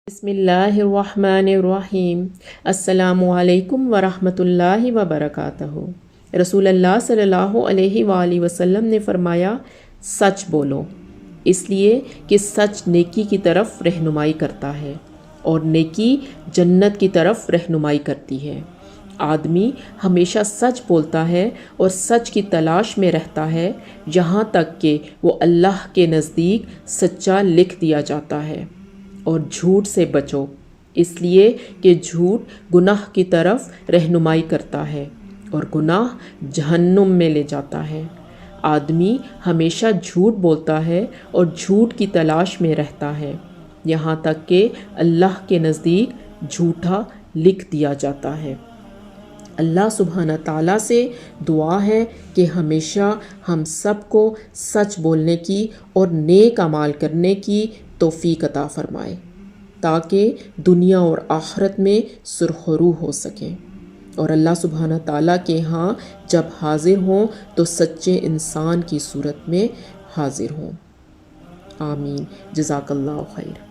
بسم اللہ الرحمن الرحیم۔ السلام علیکم ورحمۃ اللہ وبرکاتہ۔ رسول اللہ صلی اللہ علیہ وآلہ وسلم نے فرمایا، سچ بولو، اس لیے کہ سچ نیکی کی طرف رہنمائی کرتا ہے اور نیکی جنت کی طرف رہنمائی کرتی ہے۔ آدمی ہمیشہ سچ بولتا ہے اور سچ کی تلاش میں رہتا ہے یہاں تک کہ وہ اللہ کے نزدیک سچا لکھ دیا جاتا ہے۔ اور جھوٹ سے بچو، اس لیے کہ جھوٹ گناہ کی طرف رہنمائی کرتا ہے اور گناہ جہنم میں لے جاتا ہے۔ آدمی ہمیشہ جھوٹ بولتا ہے اور جھوٹ کی تلاش میں رہتا ہے یہاں تک کہ اللہ کے نزدیک جھوٹا لکھ دیا جاتا ہے۔ اللہ سبحانہ تعالیٰ سے دعا ہے کہ ہمیشہ ہم سب کو سچ بولنے کی اور نیک اعمال کرنے کی توفیق عطا فرمائے تاکہ دنیا اور آخرت میں سرخرو ہو سکیں اور اللہ سبحانہ تعالیٰ کے ہاں جب حاضر ہوں تو سچے انسان کی صورت میں حاضر ہوں۔ آمین۔ جزاک اللہ خیر۔